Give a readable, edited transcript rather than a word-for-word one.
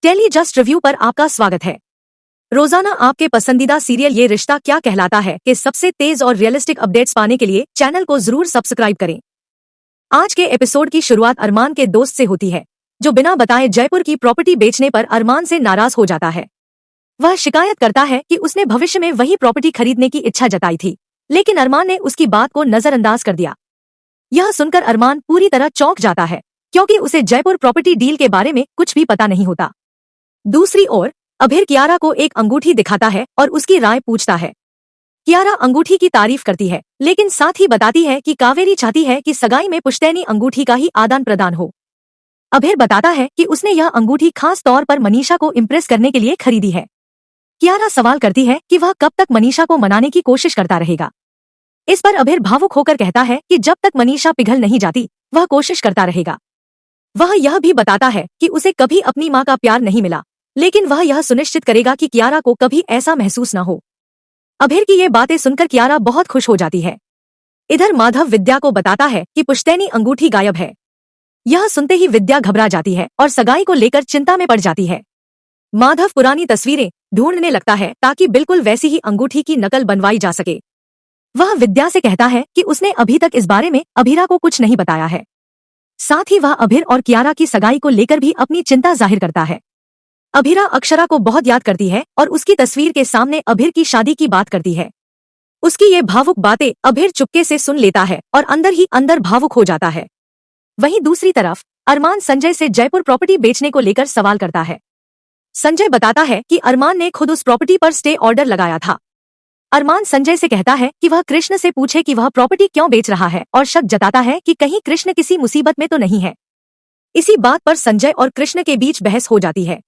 Tele just review पर आपका स्वागत है। रोजाना आपके पसंदीदा सीरियल ये रिश्ता क्या कहलाता है के सबसे तेज और रियलिस्टिक अपडेट्स पाने के लिए चैनल को जरूर सब्सक्राइब करें। आज के एपिसोड की शुरुआत अरमान के दोस्त से होती है, जो बिना बताए जयपुर की प्रॉपर्टी बेचने पर अरमान से नाराज हो जाता है। वह शिकायत करता है कि उसने भविष्य में वही प्रॉपर्टी खरीदने की इच्छा जताई थी, लेकिन अरमान ने उसकी बात को नजरअंदाज कर दिया। यह सुनकर अरमान पूरी तरह चौंक जाता है, क्योंकि उसे जयपुर प्रॉपर्टी डील के बारे में कुछ भी पता नहीं होता। दूसरी ओर अभिर कियारा को एक अंगूठी दिखाता है और उसकी राय पूछता है। कियारा अंगूठी की तारीफ करती है, लेकिन साथ ही बताती है कि कावेरी चाहती है कि सगाई में पुश्तैनी अंगूठी का ही आदान प्रदान हो। अभिर बताता है कि उसने यह अंगूठी खास तौर पर मनीषा को इम्प्रेस करने के लिए खरीदी है। कियारा सवाल करती है कि वह कब तक मनीषा को मनाने की कोशिश करता रहेगा। इस पर अभिर भावुक होकर कहता है कि जब तक मनीषा पिघल नहीं जाती वह कोशिश करता रहेगा। वह यह भी बताता है कि उसे कभी अपनी माँ का प्यार नहीं मिला, लेकिन वह यह सुनिश्चित करेगा कि कियारा को कभी ऐसा महसूस न हो। अभिर की ये बातें सुनकर कियारा बहुत खुश हो जाती है। इधर माधव विद्या को बताता है कि पुश्तैनी अंगूठी गायब है। यह सुनते ही विद्या घबरा जाती है और सगाई को लेकर चिंता में पड़ जाती है। माधव पुरानी तस्वीरें ढूंढने लगता है ताकि बिल्कुल वैसी ही अंगूठी की नकल बनवाई जा सके। वह विद्या से कहता है कि उसने अभी तक इस बारे में अभिरा को कुछ नहीं बताया है। साथ ही वह अभिर और कियारा की सगाई को लेकर भी अपनी चिंता जाहिर करता है। अभिरा अक्षरा को बहुत याद करती है और उसकी तस्वीर के सामने अभिर की शादी की बात करती है। उसकी ये भावुक बातें अभिर चुपके से सुन लेता है और अंदर ही अंदर भावुक हो जाता है। वहीं दूसरी तरफ अरमान संजय से जयपुर प्रॉपर्टी बेचने को लेकर सवाल करता है। संजय बताता है कि अरमान ने खुद उस प्रॉपर्टी पर स्टे ऑर्डर लगाया था। अरमान संजय से कहता है कि वह कृष्ण से पूछे कि वह प्रॉपर्टी क्यों बेच रहा है और शक जताता है कि कहीं कृष्ण किसी मुसीबत में तो नहीं है। इसी बात पर संजय और कृष्ण के बीच बहस हो जाती है।